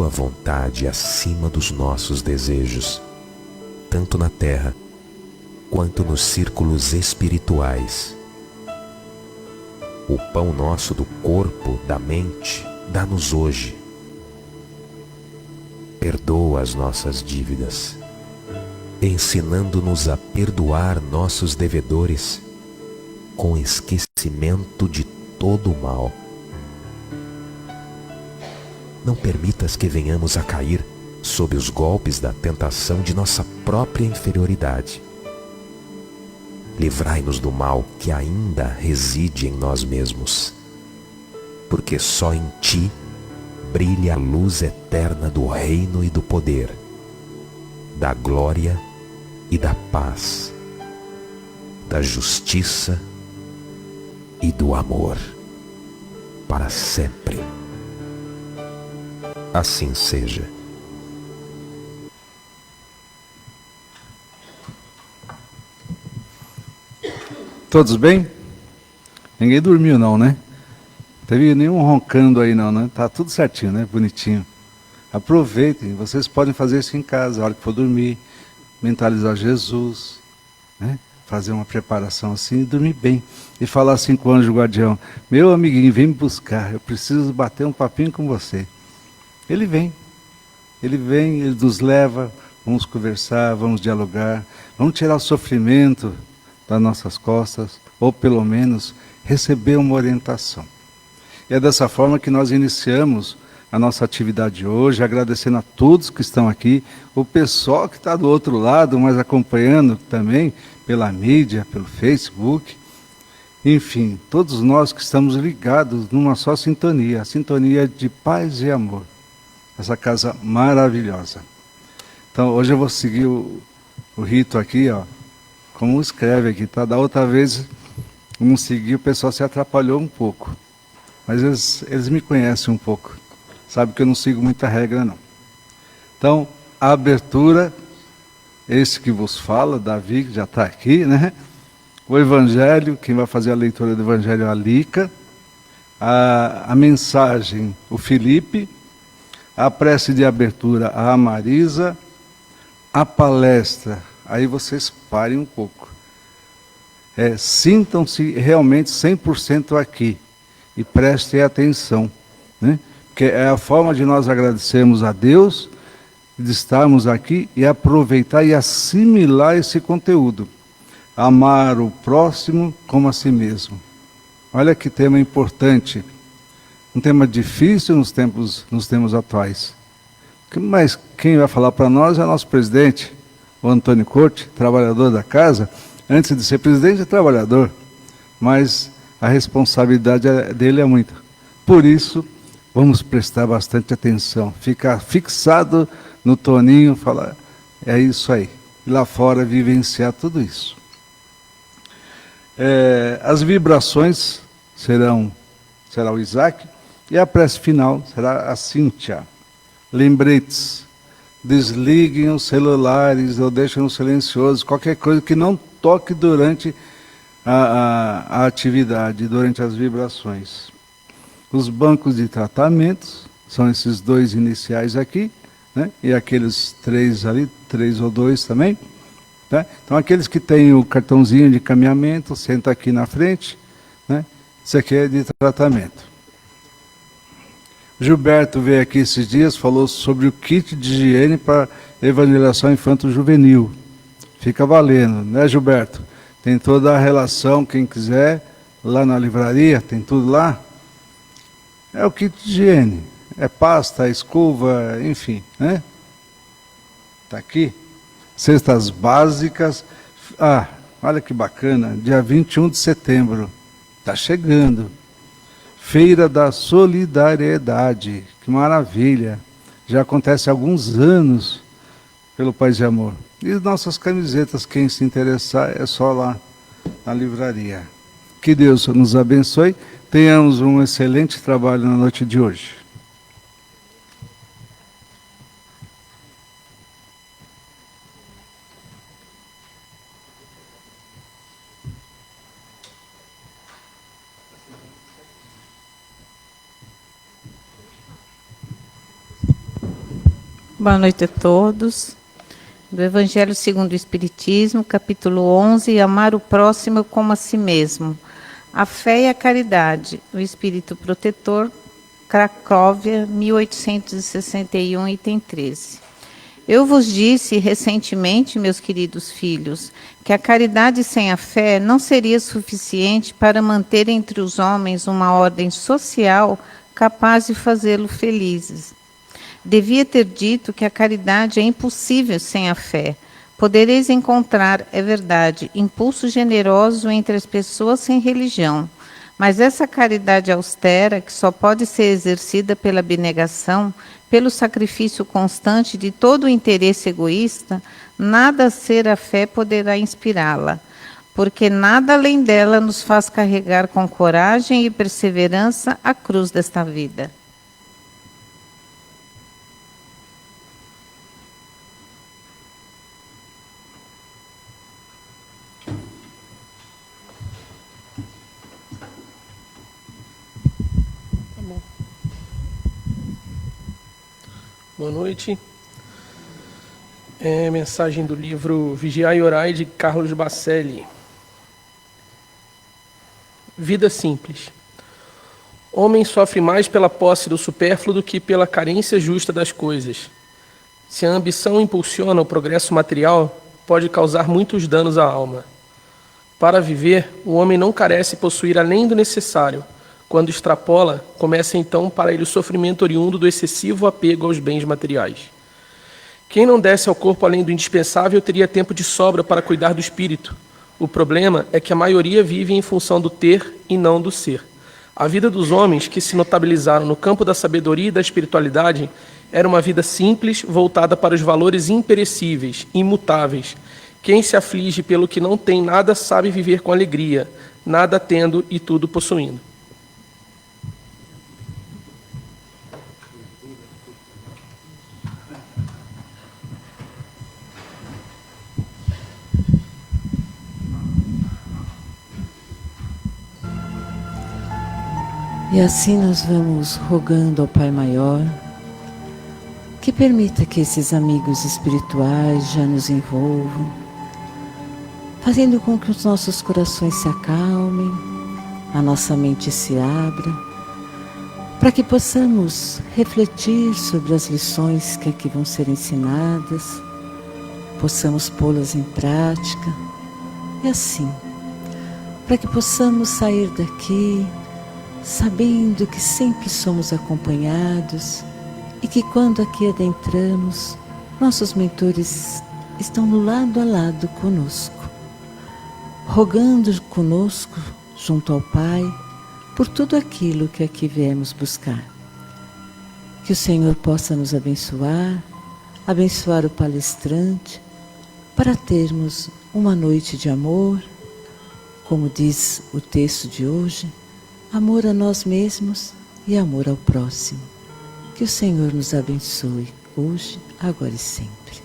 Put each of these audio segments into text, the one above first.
tua vontade acima dos nossos desejos, tanto na terra quanto nos círculos espirituais. O pão nosso do corpo, da mente, dá-nos hoje. Perdoa as nossas dívidas, ensinando-nos a perdoar nossos devedores, com esquecimento de todo o mal. Não permitas que venhamos a cair sob os golpes da tentação de nossa própria inferioridade. Livrai-nos do mal que ainda reside em nós mesmos, porque só em Ti brilha a luz eterna do reino e do poder, da glória e da paz, da justiça e do amor, para sempre. Assim seja. Todos bem? Ninguém dormiu não, né? Teve nenhum roncando aí não, né? Tá tudo certinho, né? Bonitinho. Aproveitem, vocês podem fazer isso em casa, a hora que for dormir, mentalizar Jesus, né? Fazer uma preparação assim e dormir bem. E falar assim com o anjo guardião: meu amiguinho, vem me buscar, eu preciso bater um papinho com você. Ele vem, ele nos leva, vamos conversar, vamos dialogar, vamos tirar o sofrimento das nossas costas, ou pelo menos receber uma orientação. E é dessa forma que nós iniciamos a nossa atividade hoje, agradecendo a todos que estão aqui, o pessoal que está do outro lado, mas acompanhando também pela mídia, pelo Facebook, enfim, todos nós que estamos ligados numa só sintonia, a sintonia de paz e amor, essa casa maravilhosa. Então hoje eu vou seguir o rito aqui, ó, como escreve aqui, tá? Da outra vez eu não segui, o pessoal se atrapalhou um pouco. Mas eles me conhecem um pouco. Sabe que eu não sigo muita regra, não. Então, a abertura, esse que vos fala, Davi, que já está aqui, né? O Evangelho, quem vai fazer a leitura do Evangelho é a Lica. A mensagem, o Felipe. A prece de abertura, a Marisa. A palestra, aí vocês parem um pouco. Sintam-se realmente 100% aqui e prestem atenção, né? Porque é a forma de nós agradecermos a Deus, de estarmos aqui e aproveitar e assimilar esse conteúdo. Amar o próximo como a si mesmo. Olha que tema importante, um tema difícil nos tempos atuais. Mas quem vai falar para nós é nosso presidente, o Antônio Corte, trabalhador da casa. Antes de ser presidente, é trabalhador. Mas a responsabilidade dele é muita. Por isso, vamos prestar bastante atenção. Ficar fixado no Toninho, falar, é isso aí. E lá fora vivenciar tudo isso. As vibrações será o Isaac. E a prece final será a Cíntia. Lembretes, desliguem os celulares ou deixem no silencioso, qualquer coisa que não toque durante a atividade, durante as vibrações. Os bancos de tratamentos, são esses dois iniciais aqui, né? E aqueles 3 ali, 3 ou 2 também. Tá? Então aqueles que têm o cartãozinho de caminhamento, senta aqui na frente, né? Isso aqui é de tratamento. Gilberto veio aqui esses dias, falou sobre o kit de higiene para evangelização infanto-juvenil. Fica valendo, né, Gilberto? Tem toda a relação, quem quiser, lá na livraria, tem tudo lá. É o kit de higiene. É pasta, escova, enfim, né? Está aqui. Cestas básicas. Ah, olha que bacana, dia 21 de setembro. Está chegando. Feira da Solidariedade, que maravilha, já acontece há alguns anos pelo Paz e Amor. E nossas camisetas, quem se interessar, é só lá na livraria. Que Deus nos abençoe, tenhamos um excelente trabalho na noite de hoje. Boa noite a todos. Do Evangelho segundo o Espiritismo, capítulo 11, Amar o próximo como a si mesmo. A fé e a caridade, o Espírito Protetor, Cracóvia, 1861, item 13. Eu vos disse recentemente, meus queridos filhos, que a caridade sem a fé não seria suficiente para manter entre os homens uma ordem social capaz de fazê-los felizes. Devia ter dito que a caridade é impossível sem a fé. Podereis encontrar, é verdade, impulso generoso entre as pessoas sem religião, mas essa caridade austera, que só pode ser exercida pela abnegação, pelo sacrifício constante de todo o interesse egoísta, nada a ser a fé poderá inspirá-la, porque nada além dela nos faz carregar com coragem e perseverança a cruz desta vida. Boa noite. Mensagem do livro Vigiai e Orai, de Carlos Bacelli. Vida simples. Homem sofre mais pela posse do supérfluo do que pela carência justa das coisas. Se a ambição impulsiona o progresso material, pode causar muitos danos à alma. Para viver, o homem não carece possuir além do necessário. Quando extrapola, começa então para ele o sofrimento oriundo do excessivo apego aos bens materiais. Quem não desse ao corpo além do indispensável teria tempo de sobra para cuidar do espírito. O problema é que a maioria vive em função do ter e não do ser. A vida dos homens que se notabilizaram no campo da sabedoria e da espiritualidade era uma vida simples, voltada para os valores imperecíveis, imutáveis. Quem se aflige pelo que não tem nada sabe viver com alegria, nada tendo e tudo possuindo. E assim nós vamos rogando ao Pai Maior que permita que esses amigos espirituais já nos envolvam, fazendo com que os nossos corações se acalmem, a nossa mente se abra, para que possamos refletir sobre as lições que aqui vão ser ensinadas, possamos pô-las em prática, e assim, para que possamos sair daqui sabendo que sempre somos acompanhados e que quando aqui adentramos, nossos mentores estão no lado a lado conosco, rogando conosco, junto ao Pai, por tudo aquilo que aqui viemos buscar. Que o Senhor possa nos abençoar, abençoar o palestrante, para termos uma noite de amor, como diz o texto de hoje, amor a nós mesmos e amor ao próximo. Que o Senhor nos abençoe hoje, agora e sempre.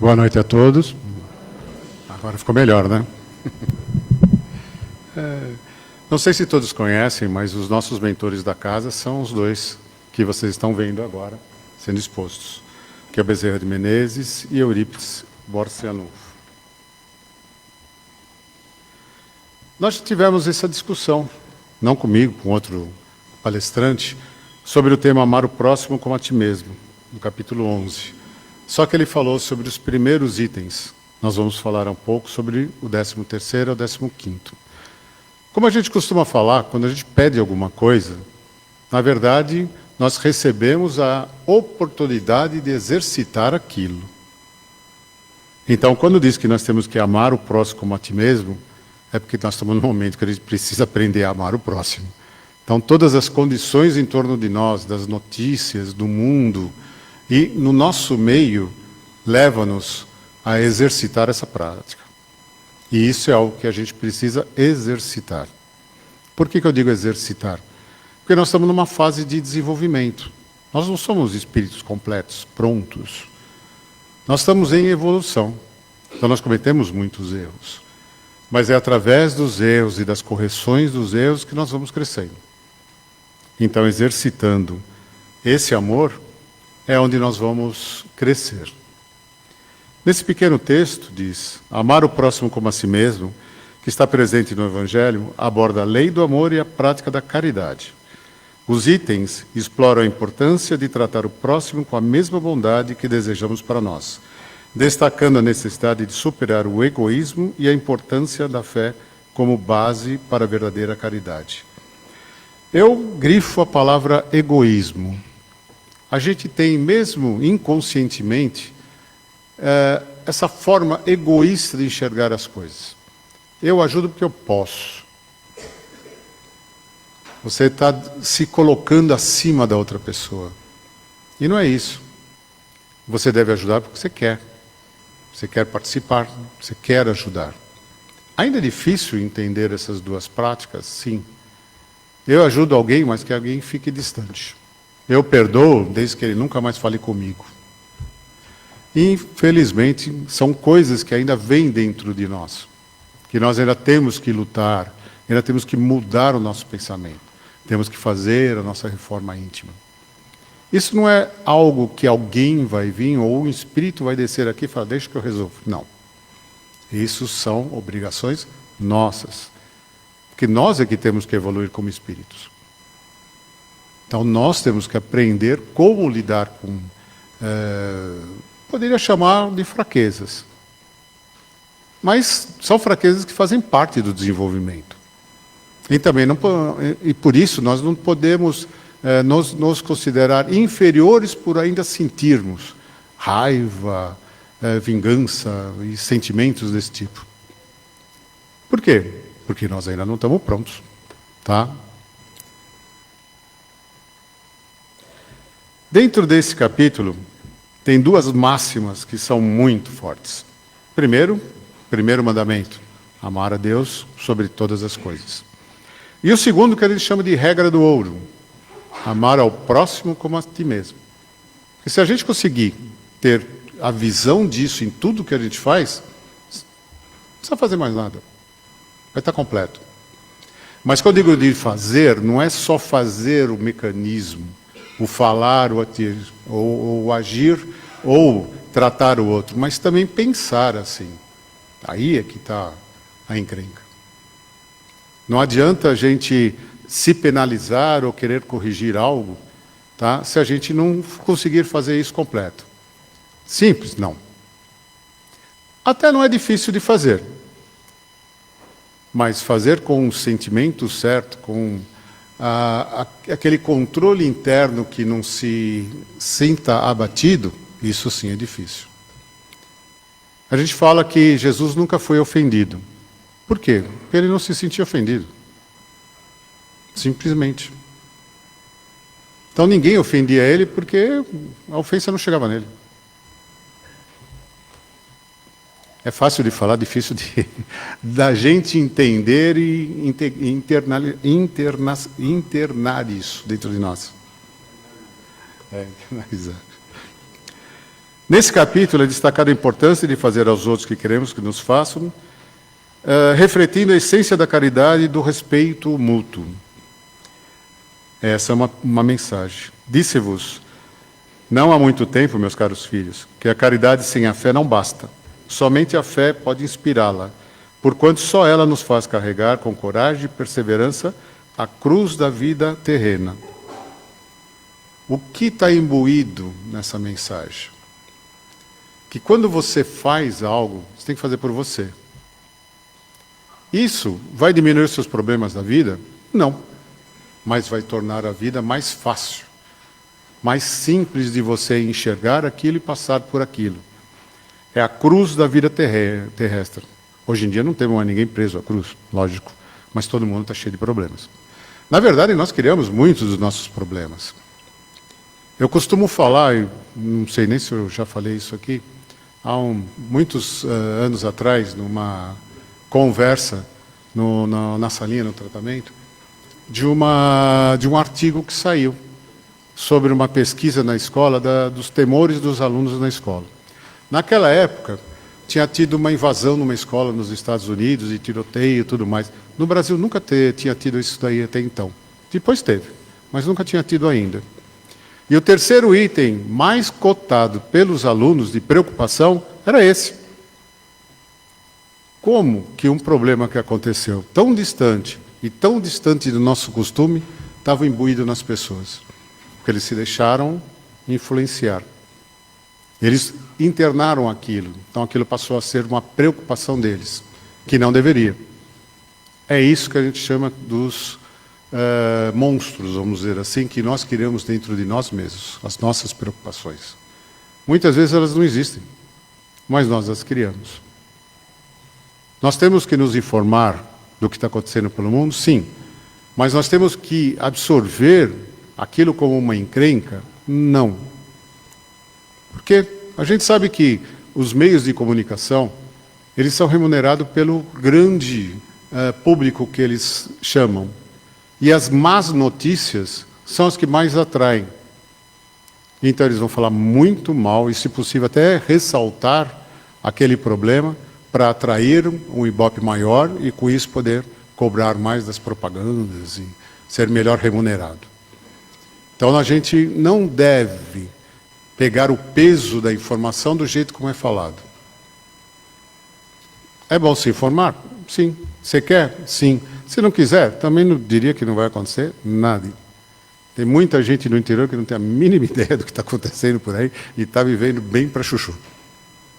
Boa noite a todos. Agora ficou melhor, né? Não sei se todos conhecem, mas os nossos mentores da casa são os dois que vocês estão vendo agora, sendo expostos, que é o Bezerra de Menezes e Eurípides Borcianov. Nós tivemos essa discussão, não comigo, com outro palestrante, sobre o tema Amar o Próximo como a Ti Mesmo, no capítulo 11. Só que ele falou sobre os primeiros itens. Nós vamos falar um pouco sobre o 13º ao 15º. Como a gente costuma falar, quando a gente pede alguma coisa, na verdade, nós recebemos a oportunidade de exercitar aquilo. Então, quando diz que nós temos que amar o próximo como a ti mesmo, é porque nós estamos num momento que a gente precisa aprender a amar o próximo. Então, todas as condições em torno de nós, das notícias, do mundo, e no nosso meio, leva-nos a exercitar essa prática. E isso é algo que a gente precisa exercitar. Por que eu digo exercitar? Porque nós estamos numa fase de desenvolvimento. Nós não somos espíritos completos, prontos. Nós estamos em evolução. Então nós cometemos muitos erros. Mas é através dos erros e das correções dos erros que nós vamos crescendo. Então, exercitando esse amor é onde nós vamos crescer. Nesse pequeno texto diz: amar o próximo como a si mesmo, que está presente no Evangelho, aborda a lei do amor e a prática da caridade. Os itens exploram a importância de tratar o próximo com a mesma bondade que desejamos para nós, destacando a necessidade de superar o egoísmo e a importância da fé como base para a verdadeira caridade. Eu grifo a palavra egoísmo. A gente tem, mesmo inconscientemente, essa forma egoísta de enxergar as coisas. Eu ajudo porque eu posso. Você está se colocando acima da outra pessoa. E não é isso. Você deve ajudar porque você quer. Você quer participar, você quer ajudar. Ainda é difícil entender essas duas práticas? Sim. Eu ajudo alguém, mas que alguém fique distante. Eu perdoo desde que ele nunca mais fale comigo. Infelizmente, são coisas que ainda vêm dentro de nós, que nós ainda temos que lutar, ainda temos que mudar o nosso pensamento, temos que fazer a nossa reforma íntima. Isso não é algo que alguém vai vir ou um espírito vai descer aqui e falar, deixa que eu resolvo. Não. Isso são obrigações nossas. Porque nós é que temos que evoluir como espíritos. Então nós temos que aprender como lidar com, poderia chamar de fraquezas. Mas são fraquezas que fazem parte do desenvolvimento. E também não, e por isso nós não podemos nos considerar inferiores por ainda sentirmos raiva, vingança e sentimentos desse tipo. Por quê? Porque nós ainda não estamos prontos, tá? Dentro desse capítulo, tem duas máximas que são muito fortes. Primeiro mandamento, amar a Deus sobre todas as coisas. E o segundo, que ele chama de regra do ouro, amar ao próximo como a ti mesmo. E se a gente conseguir ter a visão disso em tudo que a gente faz, não precisa fazer mais nada. Vai estar completo. Mas quando eu digo de fazer, não é só fazer o mecanismo, o falar, o agir, ou tratar o outro, mas também pensar assim. Aí é que está a encrenca. Não adianta a gente se penalizar ou querer corrigir algo, tá? Se a gente não conseguir fazer isso completo. Simples? Não. Até não é difícil de fazer. Mas fazer com o sentimento certo, com aquele controle interno que não se sinta abatido, isso sim é difícil. A gente fala que Jesus nunca foi ofendido. Por quê? Porque ele não se sentia ofendido. Simplesmente. Então ninguém ofendia ele porque a ofensa não chegava nele. É fácil de falar, difícil da gente entender e internar isso dentro de nós. Internalizar. Nesse capítulo é destacada a importância de fazer aos outros que queremos que nos façam, refletindo a essência da caridade e do respeito mútuo. Essa é uma mensagem. Disse-vos, não há muito tempo, meus caros filhos, que a caridade sem a fé não basta. Somente a fé pode inspirá-la, porquanto só ela nos faz carregar com coragem e perseverança a cruz da vida terrena. O que está imbuído nessa mensagem? Que quando você faz algo, você tem que fazer por você. Isso vai diminuir os seus problemas da vida? Não. Mas vai tornar a vida mais fácil, mais simples de você enxergar aquilo e passar por aquilo. É a cruz da vida terrestre. Hoje em dia não temos mais ninguém preso à cruz, lógico, mas todo mundo está cheio de problemas. Na verdade, nós criamos muitos dos nossos problemas. Eu costumo falar, não sei nem se eu já falei isso aqui, há muitos anos atrás, numa conversa na salinha, no tratamento, de um artigo que saiu sobre uma pesquisa na escola dos temores dos alunos na escola. Naquela época, tinha tido uma invasão numa escola nos Estados Unidos, e tiroteio e tudo mais. No Brasil nunca tinha tido isso daí até então. Depois teve, mas nunca tinha tido ainda. E o terceiro item mais cotado pelos alunos de preocupação era esse. Como que um problema que aconteceu tão distante e tão distante do nosso costume estava imbuído nas pessoas? Porque eles se deixaram influenciar. Eles internaram aquilo, então aquilo passou a ser uma preocupação deles, que não deveria. É isso que a gente chama dos monstros, vamos dizer assim, que nós criamos dentro de nós mesmos, as nossas preocupações. Muitas vezes elas não existem, mas nós as criamos. Nós temos que nos informar do que está acontecendo pelo mundo, sim, mas nós temos que absorver aquilo como uma encrenca? Não. Porque a gente sabe que os meios de comunicação, eles são remunerados pelo grande público que eles chamam. E as más notícias são as que mais atraem. Então eles vão falar muito mal e, se possível, até ressaltar aquele problema para atrair um ibope maior e, com isso, poder cobrar mais das propagandas e ser melhor remunerado. Então a gente não deve pegar o peso da informação do jeito como é falado. É bom se informar? Sim. Você quer? Sim. Se não quiser, também não diria que não vai acontecer nada. Tem muita gente no interior que não tem a mínima ideia do que está acontecendo por aí e está vivendo bem para chuchu.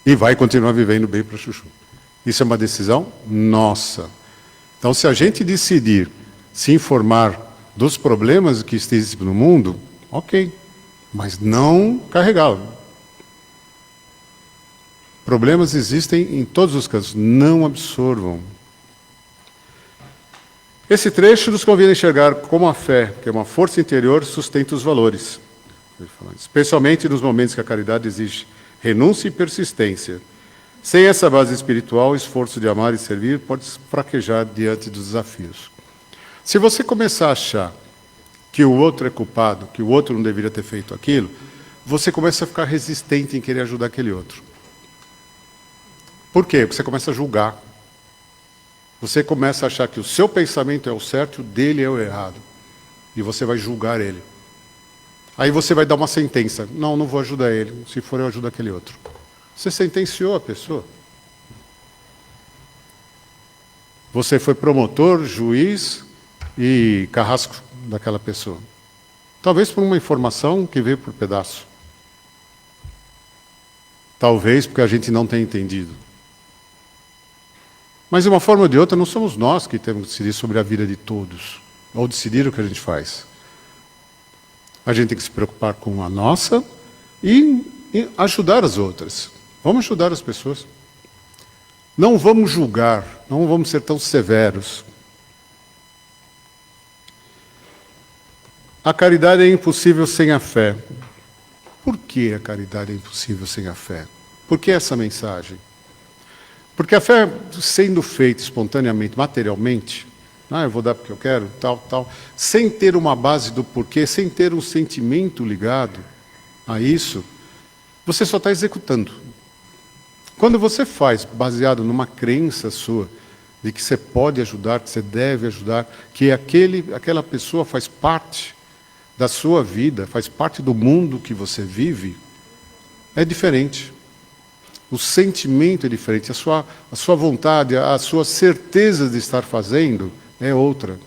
E vai continuar vivendo bem para chuchu. Isso é uma decisão nossa. Então, se a gente decidir se informar dos problemas que existem no mundo, ok, mas não carregá-lo. Problemas existem em todos os casos, não absorvam. Esse trecho nos convida a enxergar como a fé, que é uma força interior, sustenta os valores. Especialmente nos momentos que a caridade exige renúncia e persistência. Sem essa base espiritual, o esforço de amar e servir pode fraquejar diante dos desafios. Se você começar a achar que o outro é culpado, que o outro não deveria ter feito aquilo, você começa a ficar resistente em querer ajudar aquele outro. Por quê? Porque você começa a julgar. Você começa a achar que o seu pensamento é o certo e o dele é o errado. E você vai julgar ele. Aí você vai dar uma sentença. Não, não vou ajudar ele. Se for, eu ajudo aquele outro. Você sentenciou a pessoa. Você foi promotor, juiz e carrasco daquela pessoa. Talvez por uma informação que veio por pedaço. Talvez porque a gente não tenha entendido. Mas, de uma forma ou de outra, não somos nós que temos que decidir sobre a vida de todos, ou decidir o que a gente faz. A gente tem que se preocupar com a nossa e ajudar as outras. Vamos ajudar as pessoas. Não vamos julgar, não vamos ser tão severos. A caridade é impossível sem a fé. Por que a caridade é impossível sem a fé? Por que essa mensagem? Porque a fé, sendo feita espontaneamente, materialmente, eu vou dar porque eu quero, tal, sem ter uma base do porquê, sem ter um sentimento ligado a isso, você só está executando. Quando você faz baseado numa crença sua, de que você pode ajudar, que você deve ajudar, que aquela pessoa faz parte da sua vida, faz parte do mundo que você vive, é diferente. O sentimento é diferente, a sua vontade, a sua certeza de estar fazendo é outra.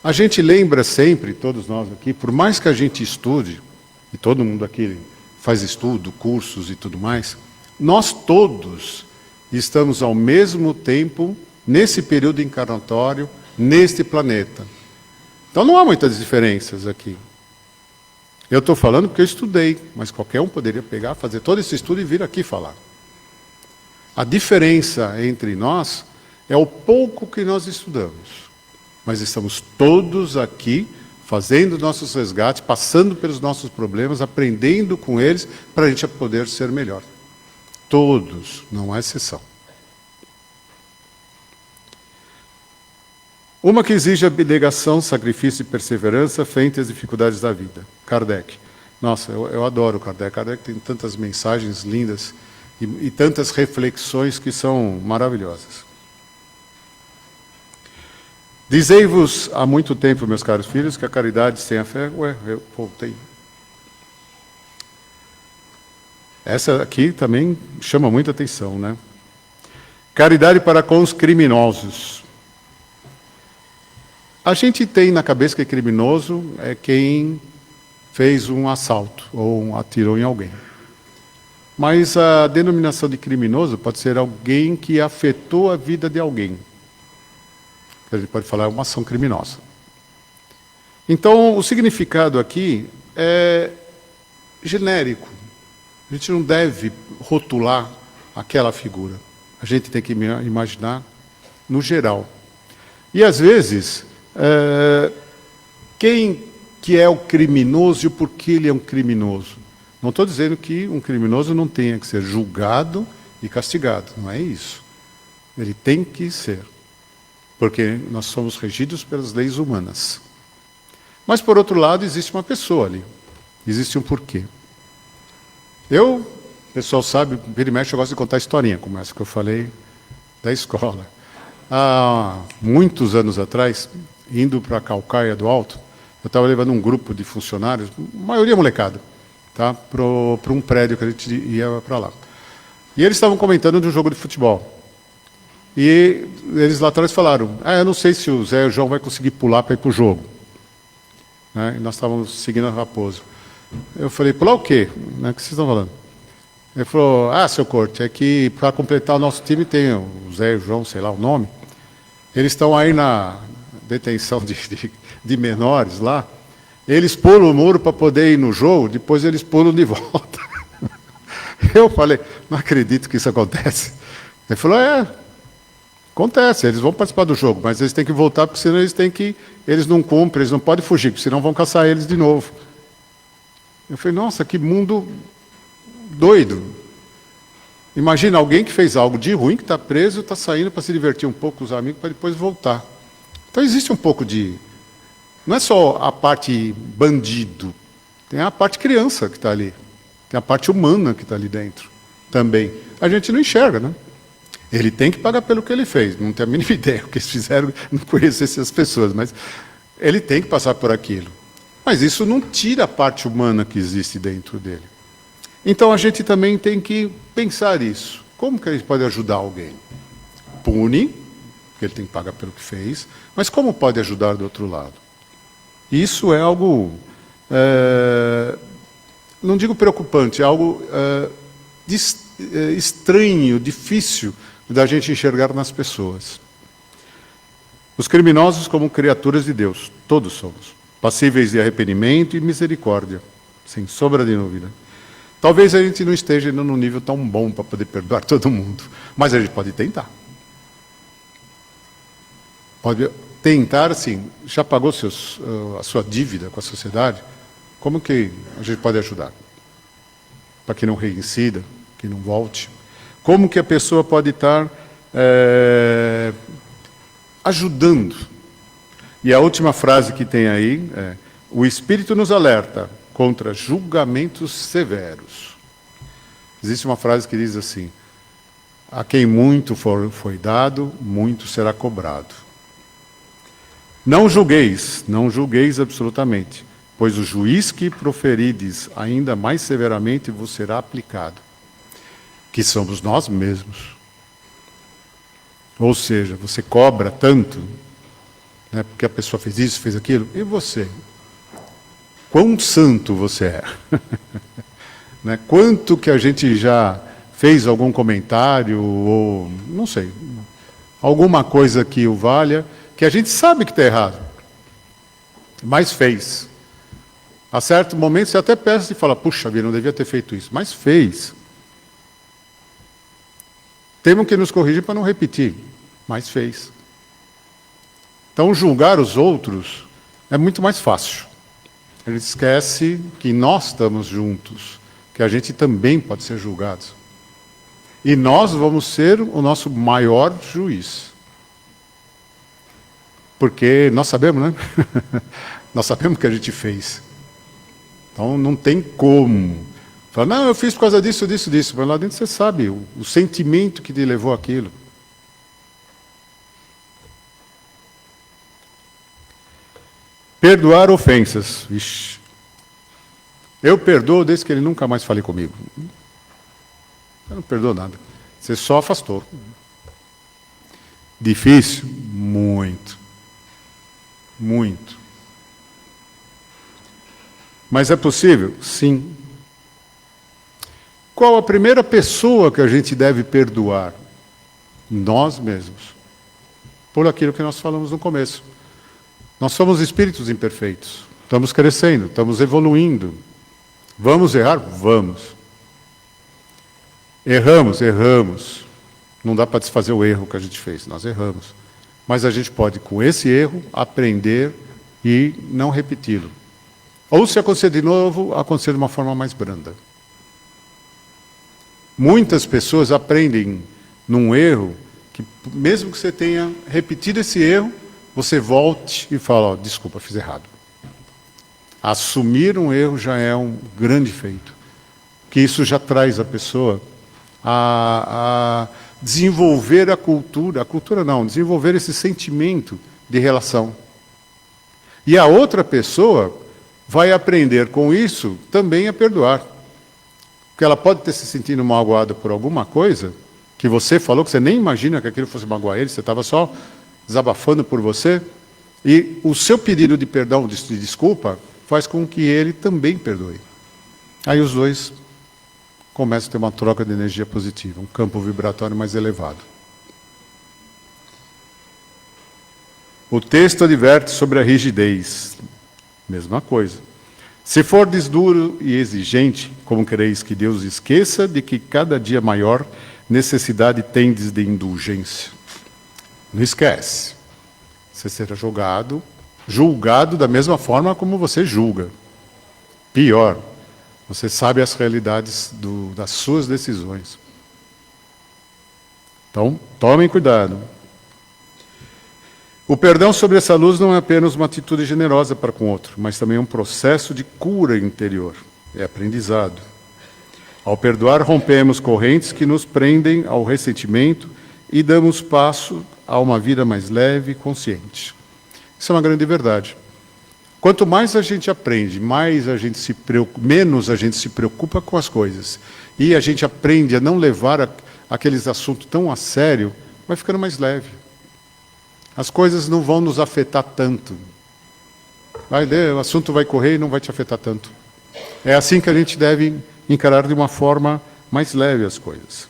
A gente lembra sempre, todos nós aqui, por mais que a gente estude, e todo mundo aqui faz estudo, cursos e tudo mais, nós todos estamos ao mesmo tempo, nesse período encarnatório, neste planeta. Então não há muitas diferenças aqui. Eu estou falando porque eu estudei, mas qualquer um poderia pegar, fazer todo esse estudo e vir aqui falar. A diferença entre nós é o pouco que nós estudamos. Mas estamos todos aqui fazendo nossos resgates, passando pelos nossos problemas, aprendendo com eles, para a gente poder ser melhor. Todos, não há exceção. Uma que exige abnegação, sacrifício e perseverança frente às dificuldades da vida. Kardec. Nossa, eu adoro Kardec. Kardec tem tantas mensagens lindas e tantas reflexões que são maravilhosas. Dizei-vos há muito tempo, meus caros filhos, que a caridade sem a fé... Ué, eu voltei. Essa aqui também chama muita atenção, né? Caridade para com os criminosos. A gente tem na cabeça que criminoso é quem fez um assalto ou atirou em alguém. Mas a denominação de criminoso pode ser alguém que afetou a vida de alguém. A gente pode falar uma ação criminosa. Então, o significado aqui é genérico. A gente não deve rotular aquela figura. A gente tem que imaginar no geral. E, às vezes, quem que é o criminoso e o porquê ele é um criminoso? Não estou dizendo que um criminoso não tenha que ser julgado e castigado. Não é isso. Ele tem que ser. Porque nós somos regidos pelas leis humanas. Mas, por outro lado, existe uma pessoa ali. Existe um porquê. O pessoal sabe, vira e mexe, eu gosto de contar historinha, como essa que eu falei da escola. Há muitos anos atrás, indo para Calcaia do Alto, eu estava levando um grupo de funcionários, maioria molecada, tá, para um prédio que a gente ia para lá. E eles estavam comentando de um jogo de futebol. E eles lá atrás falaram, eu não sei se o Zé e o João vai conseguir pular para ir para o jogo. Né? E nós estávamos seguindo a Raposo. Eu falei, pular o quê? O que vocês estão falando? Ele falou, seu Corte, é que para completar o nosso time tem o Zé e o João, sei lá o nome. Eles estão aí na detenção de menores lá. Eles pulam o muro para poder ir no jogo, depois eles pulam de volta. Eu falei, não acredito que isso acontece. Ele falou, acontece, eles vão participar do jogo, mas eles têm que voltar, porque senão eles não cumprem, eles não podem fugir, porque senão vão caçar eles de novo. Eu falei, nossa, que mundo doido. Imagina alguém que fez algo de ruim, que está preso, está saindo para se divertir um pouco com os amigos, para depois voltar. Então existe um pouco de... Não é só a parte bandido, tem a parte criança que está ali, tem a parte humana que está ali dentro também. A gente não enxerga, né? Ele tem que pagar pelo que ele fez, não tenho a mínima ideia o que eles fizeram, não conheço essas pessoas, mas ele tem que passar por aquilo. Mas isso não tira a parte humana que existe dentro dele. Então a gente também tem que pensar isso. Como que a gente pode ajudar alguém? Pune, porque ele tem que pagar pelo que fez, mas como pode ajudar do outro lado? Isso é algo, não digo preocupante, é algo estranho, difícil da gente enxergar nas pessoas. Os criminosos como criaturas de Deus, todos somos. Passíveis de arrependimento e misericórdia, sem sombra de dúvida. Talvez a gente não esteja ainda num nível tão bom para poder perdoar todo mundo, mas a gente pode tentar. Pode tentar, assim, já pagou a sua dívida com a sociedade? Como que a gente pode ajudar? Para que não reincida, que não volte. Como que a pessoa pode estar ajudando? E a última frase que tem aí é: o Espírito nos alerta contra julgamentos severos. Existe uma frase que diz assim: a quem muito foi dado, muito será cobrado. Não julgueis absolutamente, pois o juiz que proferides ainda mais severamente vos será aplicado, que somos nós mesmos. Ou seja, você cobra tanto, né, porque a pessoa fez isso, fez aquilo, e você? Quão santo você é? Né? Quanto que a gente já fez algum comentário, ou não sei, alguma coisa que o valha, que a gente sabe que está errado, mas fez. A certo momento você até pensa e fala, puxa vida, não devia ter feito isso, mas fez. Temos que nos corrigir para não repetir, mas fez. Então, julgar os outros é muito mais fácil. A gente esquece que nós estamos juntos, que a gente também pode ser julgado. E nós vamos ser o nosso maior juiz. Porque nós sabemos, né? Nós sabemos o que a gente fez. Então não tem como falar, não, eu fiz por causa disso, disso, disso. Mas lá dentro você sabe o sentimento que te levou àquilo. Perdoar ofensas. Ixi. Eu perdoo desde que ele nunca mais fale comigo. Eu não perdoo nada. Você só afastou. Difícil? Muito. Muito. Mas é possível? Sim. Qual a primeira pessoa que a gente deve perdoar? Nós mesmos. Por aquilo que nós falamos no começo. Nós somos espíritos imperfeitos. Estamos crescendo, estamos evoluindo. Vamos errar? Vamos. Erramos, erramos. Não dá para desfazer o erro que a gente fez, nós erramos. Mas a gente pode, com esse erro, aprender e não repeti-lo. Ou se acontecer de novo, acontecer de uma forma mais branda. Muitas pessoas aprendem num erro, que mesmo que você tenha repetido esse erro, você volte e fala, ó, desculpa, fiz errado. Assumir um erro já é um grande feito. Que isso já traz a pessoa a desenvolver a cultura não, desenvolver esse sentimento de relação. E a outra pessoa vai aprender com isso também a perdoar. Porque ela pode ter se sentido magoada por alguma coisa, que você falou, que você nem imagina que aquilo fosse magoar ele, você estava só desabafando por você, e o seu pedido de perdão, de desculpa, faz com que ele também perdoe. Aí os dois começam a ter uma troca de energia positiva, um campo vibratório mais elevado. O texto adverte sobre a rigidez. Mesma coisa. Se fordes duro e exigente, como quereis que Deus esqueça de que cada dia maior necessidade tendes de indulgência. Não esquece. Você será julgado da mesma forma como você julga. Pior, você sabe as realidades das suas decisões. Então, tomem cuidado. O perdão sobre essa luz não é apenas uma atitude generosa para com o outro, mas também um processo de cura interior. É aprendizado. Ao perdoar, rompemos correntes que nos prendem ao ressentimento e damos passo a uma vida mais leve e consciente. Isso é uma grande verdade. Quanto mais a gente aprende, menos a gente se preocupa com as coisas. E a gente aprende a não levar aqueles assuntos tão a sério, vai ficando mais leve. As coisas não vão nos afetar tanto. O assunto vai correr e não vai te afetar tanto. É assim que a gente deve encarar de uma forma mais leve as coisas.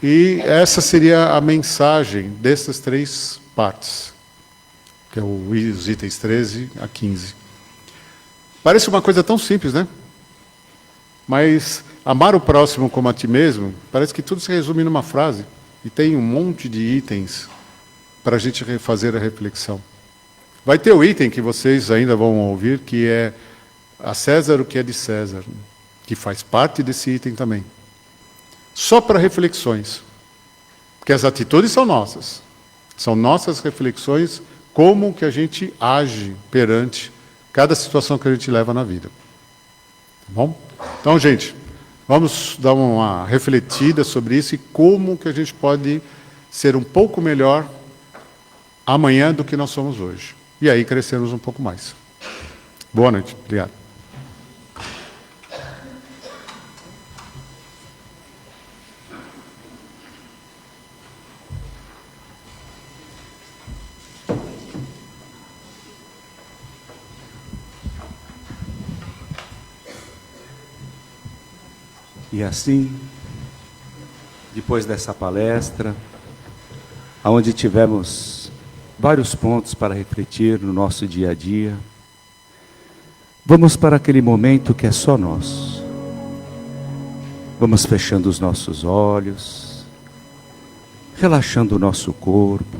E essa seria a mensagem dessas 3 partes, que é os itens 13 a 15. Parece uma coisa tão simples, né? Mas amar o próximo como a ti mesmo, parece que tudo se resume numa frase. E tem um monte de itens para a gente fazer a reflexão. Vai ter o item que vocês ainda vão ouvir, que é a César o que é de César, que faz parte desse item também. Só para reflexões. Porque as atitudes são nossas. São nossas reflexões, como que a gente age perante cada situação que a gente leva na vida. Tá bom? Então, gente, vamos dar uma refletida sobre isso e como que a gente pode ser um pouco melhor amanhã do que nós somos hoje. E aí crescermos um pouco mais. Boa noite. Obrigado. E assim, depois dessa palestra, onde tivemos vários pontos para refletir no nosso dia a dia, vamos para aquele momento que é só nosso. Vamos fechando os nossos olhos, relaxando o nosso corpo,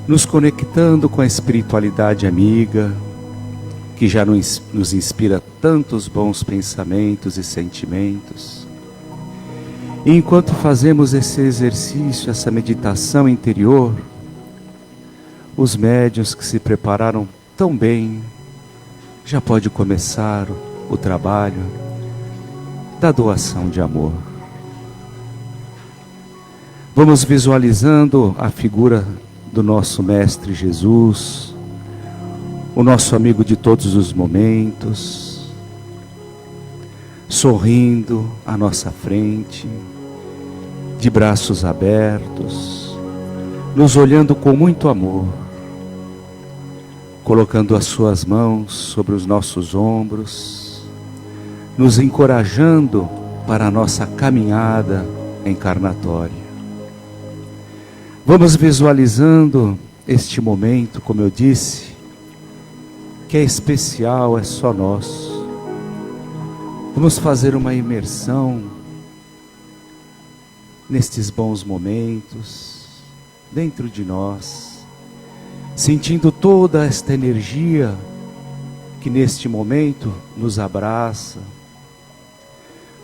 nos conectando com a espiritualidade amiga, que já nos inspira tantos bons pensamentos e sentimentos. E enquanto fazemos esse exercício, essa meditação interior, os médiuns que se prepararam tão bem, já pode começar o trabalho da doação de amor. Vamos visualizando a figura do nosso Mestre Jesus, o nosso amigo de todos os momentos, sorrindo à nossa frente, de braços abertos, nos olhando com muito amor, colocando as suas mãos sobre os nossos ombros, nos encorajando para a nossa caminhada encarnatória. Vamos visualizando este momento, como eu disse, que é especial, é só nosso. Vamos fazer uma imersão nestes bons momentos, dentro de nós, sentindo toda esta energia que neste momento nos abraça,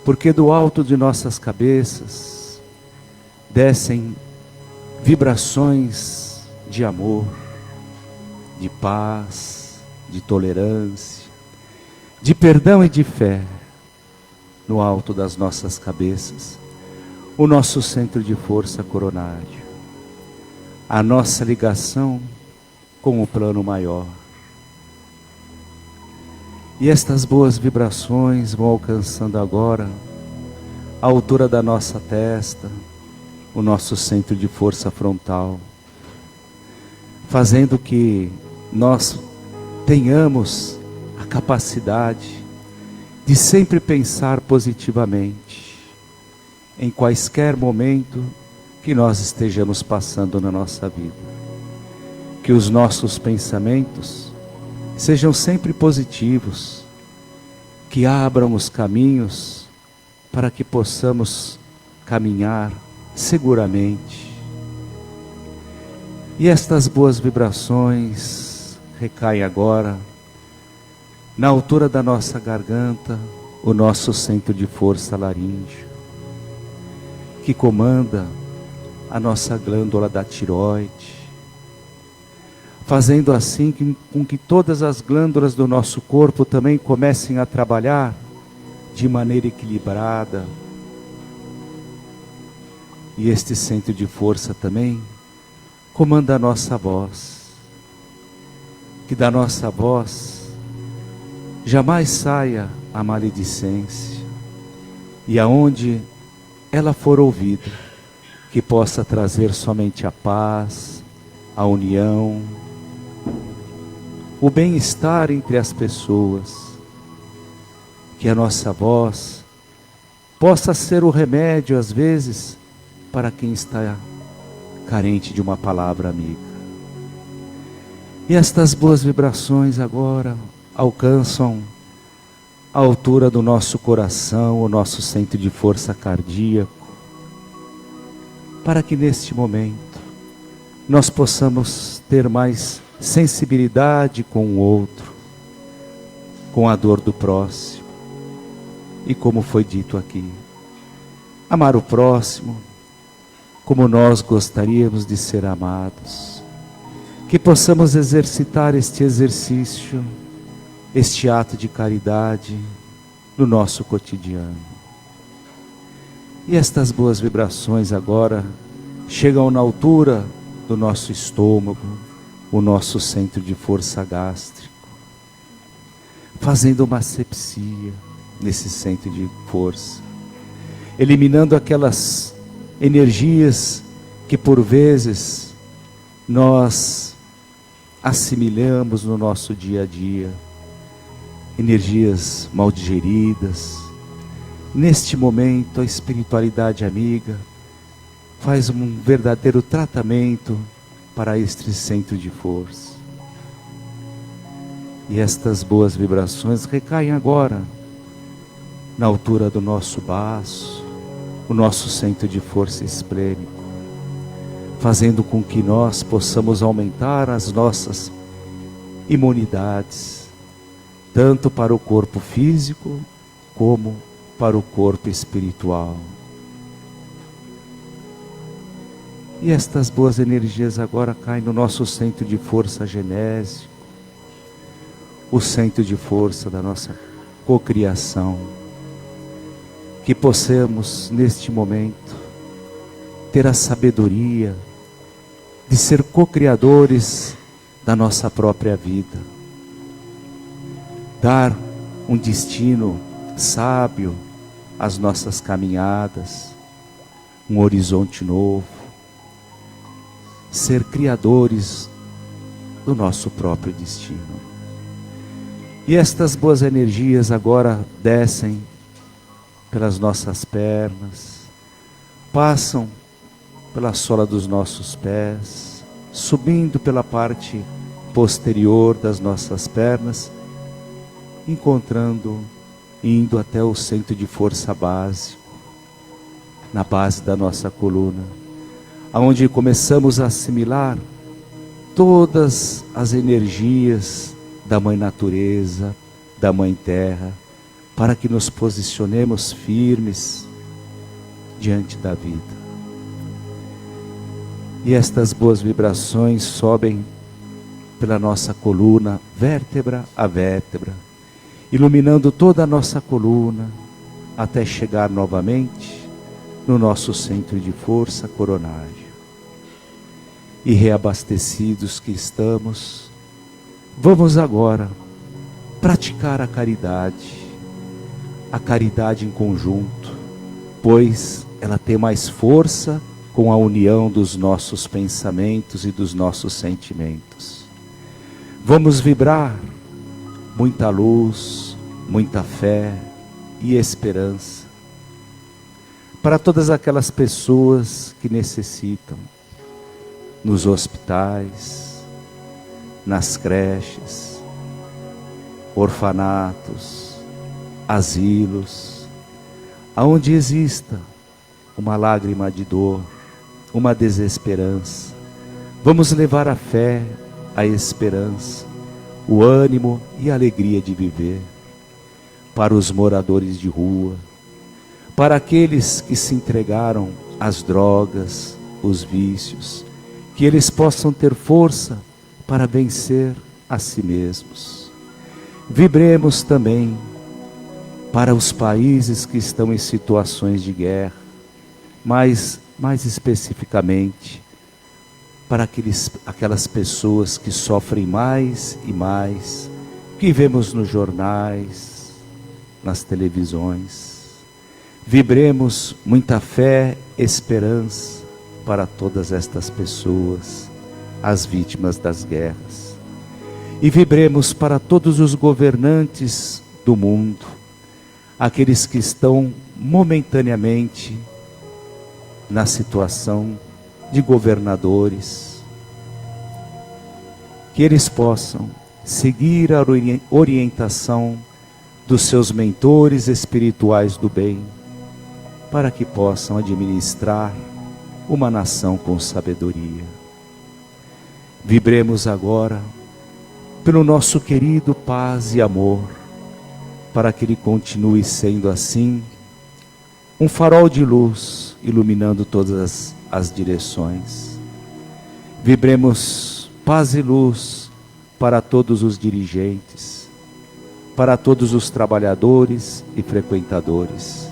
porque do alto de nossas cabeças descem vibrações de amor, de paz, de tolerância, de perdão e de fé. No alto das nossas cabeças, o nosso centro de força coronário, a nossa ligação com o plano maior. E estas boas vibrações vão alcançando agora a altura da nossa testa, o nosso centro de força frontal, fazendo que nós tenhamos a capacidade de sempre pensar positivamente em quaisquer momento que nós estejamos passando na nossa vida. Que os nossos pensamentos sejam sempre positivos, que abram os caminhos para que possamos caminhar seguramente. E estas boas vibrações recaem agora na altura da nossa garganta, o nosso centro de força laríngeo, que comanda a nossa glândula da tireoide, fazendo assim com que todas as glândulas do nosso corpo também comecem a trabalhar de maneira equilibrada. E este centro de força também comanda a nossa voz, que da nossa voz jamais saia a maledicência, e aonde ela for ouvida, que possa trazer somente a paz, a união, o bem-estar entre as pessoas. Que a nossa voz possa ser o remédio, às vezes, para quem está carente de uma palavra amiga. E estas boas vibrações agora alcançam a altura do nosso coração, o nosso centro de força cardíaco, para que neste momento nós possamos ter mais sensibilidade com o outro, com a dor do próximo. E como foi dito aqui, amar o próximo como nós gostaríamos de ser amados. Que possamos exercitar este exercício, este ato de caridade no nosso cotidiano. E estas boas vibrações agora chegam na altura do nosso estômago, o nosso centro de força gástrico, fazendo uma asepsia nesse centro de força, eliminando aquelas energias que por vezes nós assimilamos no nosso dia a dia, energias mal digeridas. Neste momento, a espiritualidade amiga faz um verdadeiro tratamento para este centro de força. E estas boas vibrações recaem agora na altura do nosso baço, o nosso centro de força esplênico, fazendo com que nós possamos aumentar as nossas imunidades, tanto para o corpo físico como para o corpo espiritual. E estas boas energias agora caem no nosso centro de força genésico, o centro de força da nossa cocriação. Que possamos, neste momento, ter a sabedoria de ser co-criadores da nossa própria vida. Dar um destino sábio às nossas caminhadas, um horizonte novo. Ser criadores do nosso próprio destino. E estas boas energias agora descem pelas nossas pernas, passam pela sola dos nossos pés, subindo pela parte posterior das nossas pernas, indo até o centro de força básico, na base da nossa coluna, aonde começamos a assimilar todas as energias da Mãe Natureza, da Mãe Terra, para que nos posicionemos firmes diante da vida. E estas boas vibrações sobem pela nossa coluna, vértebra a vértebra, iluminando toda a nossa coluna, até chegar novamente no nosso centro de força coronário. E reabastecidos que estamos, vamos agora praticar a caridade em conjunto, pois ela tem mais força com a união dos nossos pensamentos e dos nossos sentimentos. Vamos vibrar muita luz, muita fé e esperança para todas aquelas pessoas que necessitam, nos hospitais, nas creches, orfanatos, asilos, aonde exista uma lágrima de dor, uma desesperança. Vamos levar a fé, a esperança, o ânimo e a alegria de viver para os moradores de rua, para aqueles que se entregaram às drogas, os vícios, que eles possam ter força para vencer a si mesmos. Vibremos também para os países que estão em situações de guerra, mas mais especificamente para aquelas pessoas que sofrem mais e mais, que vemos nos jornais, nas televisões. Vibremos muita fé, esperança para todas estas pessoas, as vítimas das guerras. E vibremos para todos os governantes do mundo, aqueles que estão momentaneamente na situação de governadores, que eles possam seguir a orientação dos seus mentores espirituais do bem, para que possam administrar uma nação com sabedoria. Vibremos agora pelo nosso querido paz e amor, para que ele continue sendo assim, um farol de luz iluminando todas as direções. Vibremos paz e luz para todos os dirigentes, para todos os trabalhadores e frequentadores,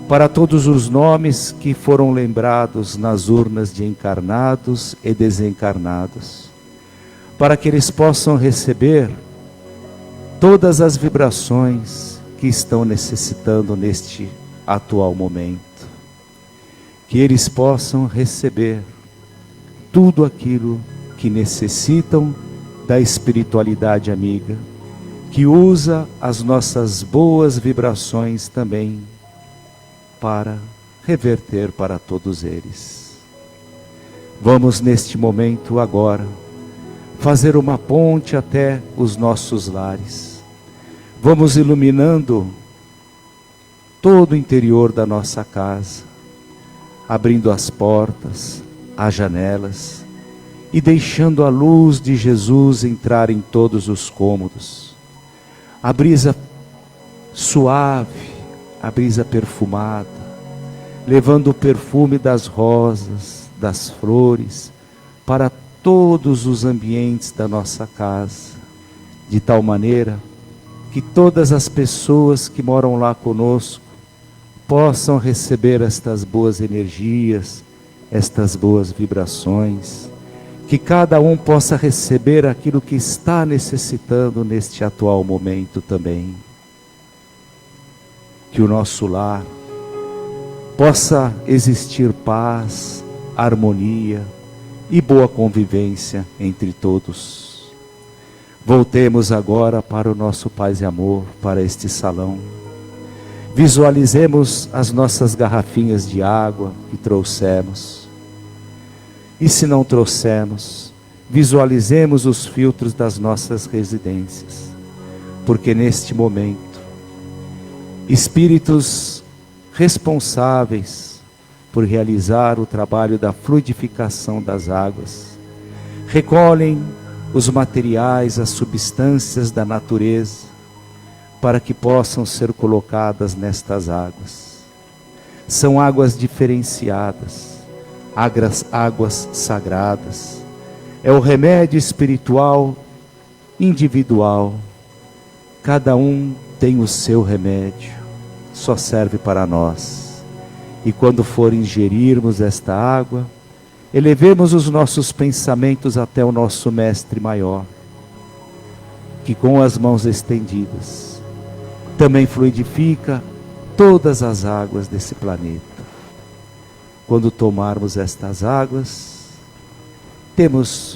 para todos os nomes que foram lembrados nas urnas de encarnados e desencarnados, para que eles possam receber todas as vibrações que estão necessitando neste atual momento, que eles possam receber tudo aquilo que necessitam da espiritualidade amiga, que usa as nossas boas vibrações também para reverter para todos eles. Vamos neste momento agora fazer uma ponte até os nossos lares. Vamos iluminando todo o interior da nossa casa, abrindo as portas, as janelas e deixando a luz de Jesus entrar em todos os cômodos. A brisa suave, a brisa perfumada, levando o perfume das rosas, das flores, para todos os ambientes da nossa casa, de tal maneira que todas as pessoas que moram lá conosco possam receber estas boas energias, estas boas vibrações, que cada um possa receber aquilo que está necessitando neste atual momento também. Que o nosso lar possa existir paz, harmonia e boa convivência entre todos. Voltemos agora para o nosso Paz e Amor, para este salão. Visualizemos as nossas garrafinhas de água que trouxemos. E se não trouxemos, visualizemos os filtros das nossas residências. Porque neste momento, espíritos responsáveis por realizar o trabalho da fluidificação das águas recolhem os materiais, as substâncias da natureza, para que possam ser colocadas nestas águas. São águas diferenciadas, águas sagradas. É o remédio espiritual individual. Cada um tem o seu remédio, só serve para nós. E quando for ingerirmos esta água, elevemos os nossos pensamentos até o nosso Mestre Maior, que com as mãos estendidas também fluidifica todas as águas desse planeta. Quando tomarmos estas águas,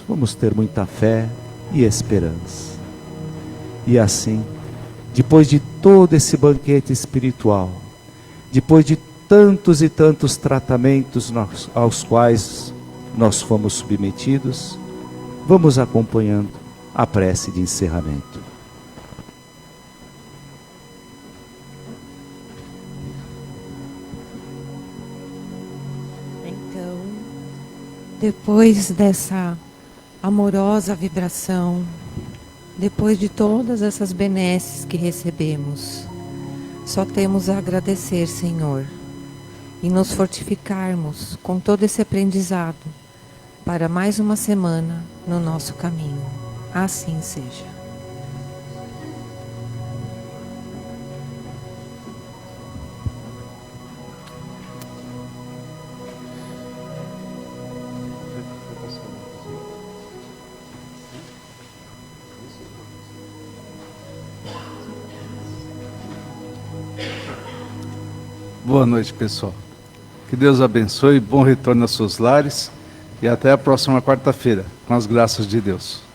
vamos ter muita fé e esperança. E assim, depois de todo esse banquete espiritual, depois de tantos e tantos tratamentos aos quais nós fomos submetidos, vamos acompanhando a prece de encerramento. Então, depois dessa amorosa vibração, depois de todas essas benesses que recebemos, só temos a agradecer, Senhor, e nos fortificarmos com todo esse aprendizado para mais uma semana no nosso caminho. Assim seja. Boa noite, pessoal. Que Deus abençoe, bom retorno aos seus lares e até a próxima quarta-feira, com as graças de Deus.